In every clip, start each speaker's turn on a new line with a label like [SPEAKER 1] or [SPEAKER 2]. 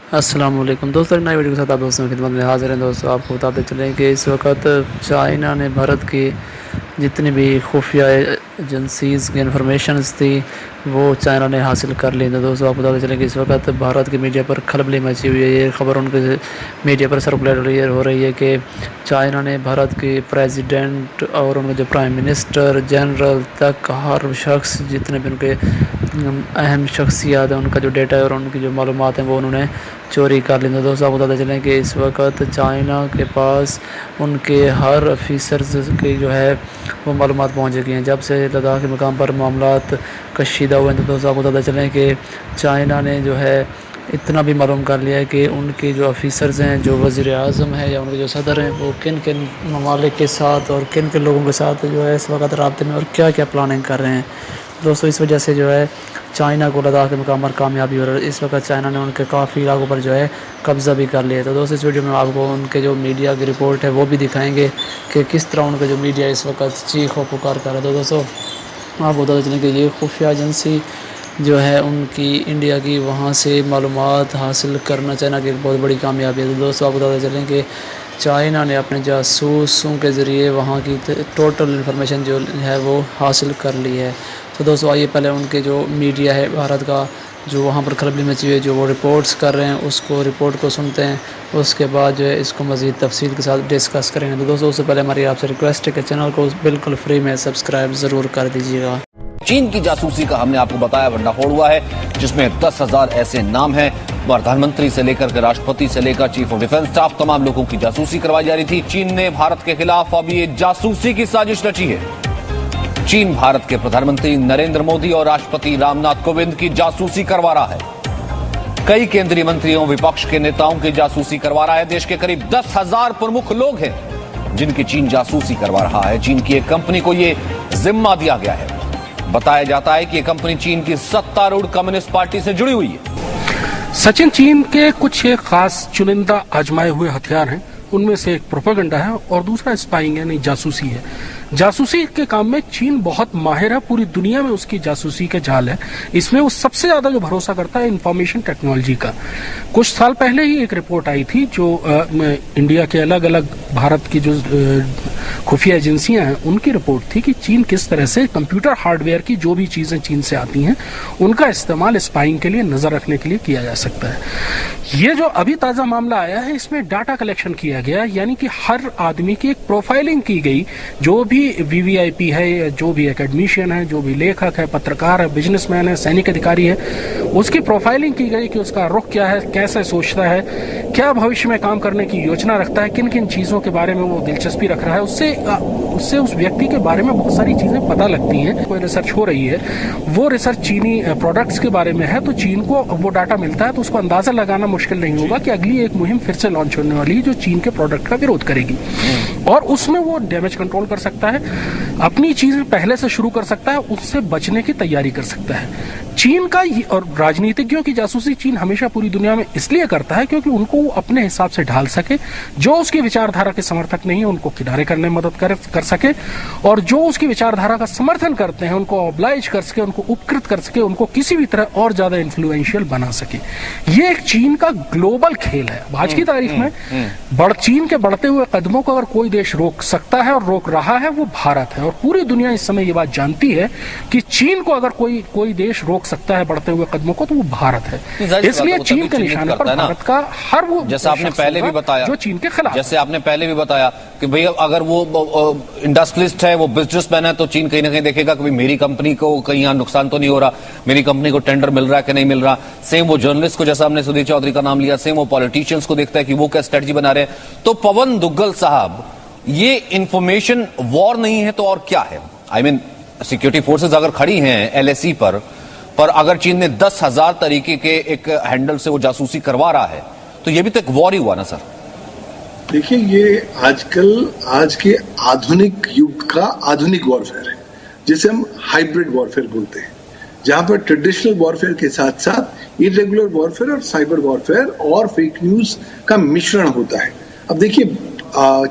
[SPEAKER 1] अस्सलाम वालेकुम दोस्तों, नई वीडियो के साथ आप दोस्तों की खिदमत में हाजिर हैं। दोस्तों, आपको बताते चलें कि इस वक्त चाइना ने भारत की जितनी भी खुफिया एजेंसीज़ की इंफॉर्मेशंस थी वो चाइना ने हासिल कर ली। तो दोस्तों, आपको बताते चलें कि इस वक्त भारत की मीडिया पर खलबली मची हुई है। ये खबर उनके मीडिया पर सर्कुलेट हो रही है कि चाइना ने भारत के प्रेसिडेंट और उनके जो प्राइम मिनिस्टर, जनरल तक हर शख्स, जितने भी उनके अहम शख्सियात हैं, उनका जो डेटा है और उनकी जो मालूमात हैं वो उन्होंने चोरी कर ली। तो दोस्तों, आपको बताते चलें कि इस वक्त चाइना के पास उनके हर ऑफिसर्स की जो है वो मालूमात पहुँच गई हैं। जब से लद्दाख के मकाम पर मामलात कशीदा हुए हैं, तो दोस्तों आपको बताते चलें कि चाइना ने जो है इतना भी मालूम कर लिया है कि उनके जो ऑफिसर्स हैं, जो वज़ीर आज़म है या उनके जो सदर हैं, वो किन किन ममालिक के साथ और किन किन लोगों के साथ जो है इस वक्त राब्ते में और क्या क्या प्लानिंग कर रहे हैं। दोस्तों, इस वजह से जो है चाइना को लद्दाख के मकाम पर कामयाबी हो रही है। इस वक्त चाइना ने उनके काफ़ी इलाकों पर जो है कब्ज़ा भी कर लिया है। तो दोस्तों, इस वीडियो में आपको उनके जो मीडिया की रिपोर्ट है वो भी दिखाएंगे कि किस तरह उनका जो मीडिया इस वक्त चीख व पुकार कर रहा है। तो दोस्तों, आप बताते चलें कि ये खुफिया एजेंसी जो है उनकी इंडिया की, वहाँ से मालूमात हासिल करना चाइना की एक बहुत बड़ी कामयाबी है। तो दोस्तों, आप बताते चलें कि चाइना ने अपने जासूसों के ज़रिए वहाँ की टोटल इन्फॉर्मेशन जो है वो हासिल कर ली है। तो दोस्तों, आइए पहले उनके जो मीडिया है भारत का, जो वहाँ पर खलबली मची हुई है, जो वो रिपोर्ट्स कर रहे हैं, उसको रिपोर्ट को सुनते हैं। उसके बाद जो है इसको मज़ीद तफसील के साथ डिस्कस करेंगे। तो दोस्तों, उससे पहले हमारी आपसे रिक्वेस्ट है कि चैनल को बिल्कुल फ्री में सब्सक्राइब ज़रूर कर दीजिएगा।
[SPEAKER 2] चीन की जासूसी का हमने आपको बताया भंडाफोड़ हुआ है, जिसमें 10,000 ऐसे नाम हैं। प्रधानमंत्री से लेकर के राष्ट्रपति से लेकर चीफ ऑफ डिफेंस स्टाफ, तमाम लोगों की जासूसी करवाई जा रही थी। चीन ने भारत के खिलाफ अब ये जासूसी की साजिश रची है। चीन भारत के प्रधानमंत्री नरेंद्र मोदी और राष्ट्रपति रामनाथ कोविंद की जासूसी करवा रहा है। कई केंद्रीय मंत्रियों, विपक्ष के नेताओं की जासूसी करवा रहा है। देश के करीब 10,000 प्रमुख लोग हैं जिनकी चीन जासूसी करवा रहा है। चीन की एक कंपनी को यह जिम्मा दिया गया है। बताया जाता है कि यह कंपनी चीन की सत्तारूढ़ कम्युनिस्ट पार्टी से जुड़ी हुई है।
[SPEAKER 3] सचिन, चीन के कुछ एक खास चुनिंदा आजमाए हुए हथियार हैं। उनमें से एक प्रोपेगेंडा है और दूसरा स्पाइंग यानी जासूसी है। जासूसी के काम में चीन बहुत माहिर है, पूरी दुनिया में उसकी जासूसी के जाल है। इसमें वो सबसे ज्यादा जो भरोसा करता है इंफॉर्मेशन टेक्नोलॉजी का। कुछ साल पहले ही एक रिपोर्ट आई थी जो इंडिया के अलग अलग भारत की जो खुफिया एजेंसियां हैं उनकी रिपोर्ट थी कि चीन किस तरह से कंप्यूटर हार्डवेयर की जो भी चीजें चीन से आती हैं उनका इस्तेमाल स्पाइंग के लिए, नजर रखने के लिए किया जा सकता है। ये जो अभी ताजा मामला आया है इसमें डाटा कलेक्शन किया गया, यानी कि हर आदमी की एक प्रोफाइलिंग की गई। जो भी वीवीआईपी है, जो भी एकेडमिशियन है, जो भी लेखक है, पत्रकार है, बिजनेसमैन है, सैनिक अधिकारी है, उसकी प्रोफाइलिंग की गई कि उसका रुख क्या है, कैसे सोचता है, क्या भविष्य में काम करने की योजना रखता है, किन किन चीजों के बारे में वो दिलचस्पी रख रहा है। उससे उस व्यक्ति के बारे में बहुत सारी चीजें पता लगती हैं। कोई रिसर्च हो रही है, वो रिसर्च चीनी प्रोडक्ट्स के बारे में है, तो चीन को वो डाटा मिलता है तो उसको अंदाजा लगाना मुश्किल नहीं होगा कि अगली एक मुहिम फिर से लॉन्च होने वाली है जो चीन के प्रोडक्ट का विरोध करेगी, और उसमें वो डैमेज कंट्रोल कर सकता है, अपनी चीजें पहले से शुरू कर सकता है, उससे बचने की तैयारी कर सकता है। चीन का और राजनीतिज्ञों की जासूसी चीन हमेशा पूरी दुनिया में इसलिए करता है क्योंकि उनको वो अपने हिसाब से ढाल सके। जो उसकी विचारधारा के समर्थक नहीं है उनको किनारे करने में मदद कर सके, और जो उसकी विचारधारा का समर्थन करते हैं उनको ऑब्लाइज कर सके, उनको उपकृत कर सके, उनको किसी भी तरह और ज्यादा इन्फ्लुएंशियल बना सके। ये एक चीन का ग्लोबल खेल है। आज की तारीख में चीन के बढ़ते हुए कदमों को अगर कोई देश रोक सकता है और रोक रहा है वो भारत है, और पूरी दुनिया इस समय ये बात जानती है कि चीन को अगर कोई देश रोक सकता है बढ़ते हुए कदमों को तो वो भारत है। इसलिए चीन के निशाने पर भारत का हर वो,
[SPEAKER 2] जैसे आपने पहले भी बताया,
[SPEAKER 3] जो चीन के खिलाफ,
[SPEAKER 2] जैसे आपने पहले भी बताया कि भैया अगर वो इंडस्ट्रियलिस्ट है, वो बिजनेसमैन है, तो चीन कहीं ना कहीं देखेगा कि मेरी कंपनी को कहीं यहाँ नुकसान तो नहीं हो रहा, मेरी कंपनी को टेंडर मिल रहा है कि नहीं मिल रहा। सेम वो जर्नलिस्ट को, जैसा हमने सुधीर चौधरी का नाम लिया, सेम वो पॉलिटिशियंस को देखता है कि वो क्या स्ट्रेटजी बना रहे हैं। तो पवन दुग्गल साहब, ये इंफॉर्मेशन वॉर नहीं है तो और क्या है? आई मीन सिक्योरिटी फोर्सेज अगर खड़ी हैं एलएसी पर अगर चीन ने 10,000 तरीके के एक हैंडल से वो जासूसी करवा रहा है तो ये भी तो एक वॉर ही हुआ ना सर।
[SPEAKER 4] देखिए, ये आज के आधुनिक युग का आधुनिक वॉरफेयर है, जिसे हम हाइब्रिड वॉरफेयर बोलते हैं, जहां पर ट्रेडिशनल वॉरफेयर के साथ साथ इरेगुलर वॉरफेयर और साइबर वॉरफेयर और फेक न्यूज का मिश्रण होता है। अब देखिए,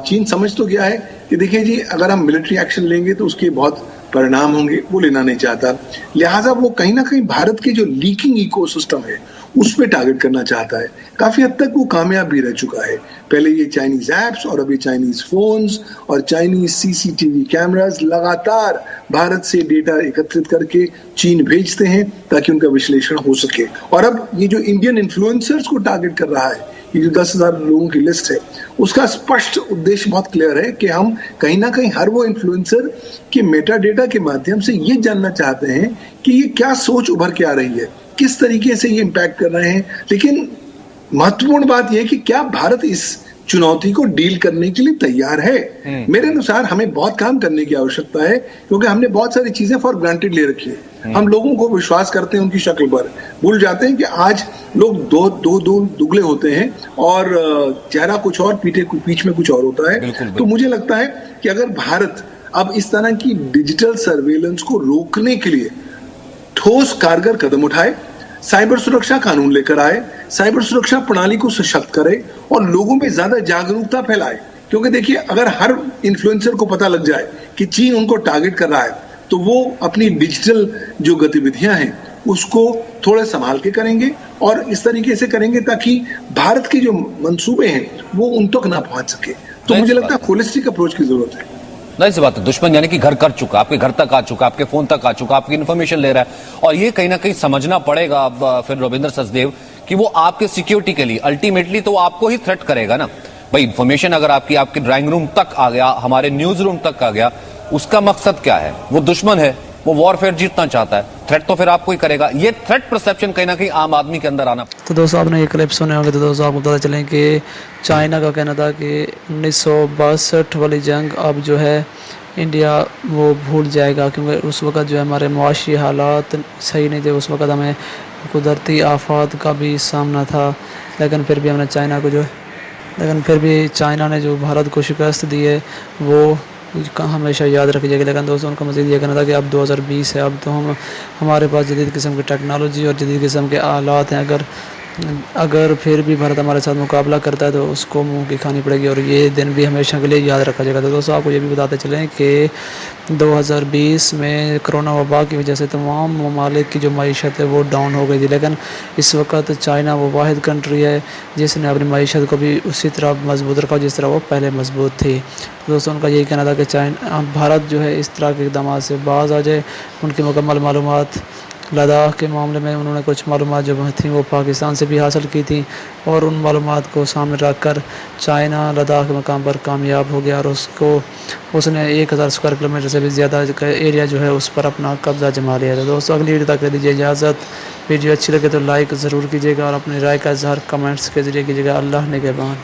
[SPEAKER 4] चीन समझ तो गया है कि देखिए जी, अगर हम मिलिट्री एक्शन लेंगे तो उसके बहुत परिणाम होंगे वो लेना नहीं चाहता। लिहाजा वो कहीं ना कहीं भारत के जो लीकिंग इकोसिस्टम है उस पे टारगेट करना चाहता है। काफी हद तक वो कामयाब भी रह चुका है। पहले ये चाइनीज एप्स और अभी चाइनीज फोन्स और चाइनीज सीसीटीवी कैमरास लगातार भारत से डेटा एकत्रित करके चीन भेजते हैं ताकि उनका विश्लेषण हो सके। और अब ये जो इंडियन इन्फ्लुएंसर्स को टारगेट कर रहा है, ये जो 10,000 लोगों की लिस्ट है, उसका स्पष्ट उद्देश्य बहुत क्लियर है कि हम कहीं ना कहीं हर वो इन्फ्लुएंसर के मेटा डेटा के माध्यम से ये जानना चाहते हैं कि ये क्या सोच उभर के आ रही है, किस तरीके से ये इम्पैक्ट कर रहे हैं। लेकिन महत्वपूर्ण बात यह है कि क्या भारत इस चुनौती को डील करने के लिए तैयार है। मेरे अनुसार हमें बहुत काम करने की आवश्यकता है, क्योंकि हमने बहुत सारी चीजें फॉर ग्रांटेड ले रखी है। हम लोगों को विश्वास करते हैं उनकी शक्ल पर, भूल जाते हैं कि आज लोग दो दुगले होते हैं और चेहरा कुछ और पीठ में कुछ और होता है। तो मुझे लगता है कि अगर भारत अब इस तरह की डिजिटल सर्वेलेंस को रोकने के लिए ठोस कारगर कदम उठाए, साइबर सुरक्षा कानून लेकर आए, साइबर सुरक्षा प्रणाली को सशक्त करे और लोगों में ज्यादा जागरूकता फैलाए। क्योंकि देखिए, अगर हर इन्फ्लुएंसर को पता लग जाए कि चीन उनको टारगेट कर रहा है, तो वो अपनी डिजिटल जो गतिविधियां हैं उसको थोड़े संभाल के करेंगे और इस तरीके से करेंगे ताकि भारत के जो मंसूबे हैं वो उन तक ना पहुंच सके। तो मुझे लगता है होलिस्टिक अप्रोच की जरूरत है।
[SPEAKER 2] नहीं सी बात है, दुश्मन यानी कि घर कर चुका, आपके घर तक आ चुका, आपके फोन तक आ चुका, आपकी इन्फॉर्मेशन ले रहा है। और ये कहीं ना कहीं समझना पड़ेगा अब फिर रविंद्र सचदेव कि वो आपके सिक्योरिटी के लिए अल्टीमेटली तो आपको ही थ्रेट करेगा ना भाई। इन्फॉर्मेशन अगर आपके ड्राइंग रूम तक आ गया, हमारे न्यूज रूम तक आ गया, उसका मकसद क्या है? वो दुश्मन है, वो वॉरफेयर जीतना चाहता है, थ्रेट तो फिर आपको ही करेगा। ये थ्रेट परसेप्शन कहीं ना कहीं आम आदमी के अंदर आना।
[SPEAKER 1] तो दोस्तों, आपने ये क्लिप सुने होंगे, तो दोस्तों आपको पता चले कि चाइना का कहना था कि 1962 वाली जंग अब जो है इंडिया वो भूल जाएगा, क्योंकि उस वक़्त जो है हमारे मुआशी हालात सही नहीं थे। उस वक़्त हमें कुदरती आफात का भी सामना था, लेकिन फिर भी हमने चाइना ने जो भारत को शिकस्त दी है वो हमेशा याद रखी जाएगी। लेकिन दोस्तों, उनका मज़ीद ये कहना था कि अब 2020 है, अब तो हमारे पास जदीद किस्म की टेक्नोलॉजी और जदीद किस्म के आलात हैं। अगर फिर भी भारत हमारे साथ मुकाबला करता है तो उसको मुंह की खानी पड़ेगी और ये दिन भी हमेशा के लिए याद रखा जाएगा। तो दोस्तों, आपको ये भी बताते चलें कि 2020 में कोरोना वबा की वजह से तमाम ममालिक की जो मईशत है वो डाउन हो गई थी, लेकिन इस वक्त चाइना वो वाहिद कंट्री है जिसने अपनी मईशत को भी उसी तरह मजबूत रखा जिस तरह वो पहले मजबूत थी। तो दोस्तों, उनका यही कहना था कि भारत जो है इस तरह के इक़दाम से बाज़ आ जाए। उनकी मुकम्मल मालूमात लद्दाख के मामले में उन्होंने कुछ मालूमात जो थी वो पाकिस्तान से भी हासिल की थी और उन मालूमात को सामने रख कर चाइना लद्दाख के मकाम पर कामयाब हो गया और उसने 1000 स्क्वायर किलोमीटर से भी ज़्यादा एरिया जो है उस पर अपना कब्ज़ा जमा लिया था। दोस्तों, अगली वीडियो तक दीजिए इजाज़त। वीडियो अच्छी लगे तो लाइक ज़रूर कीजिएगा और अपनी राय का इजहार कमेंट्स के ज़रिए कीजिएगा। अल्लाह निगहबान।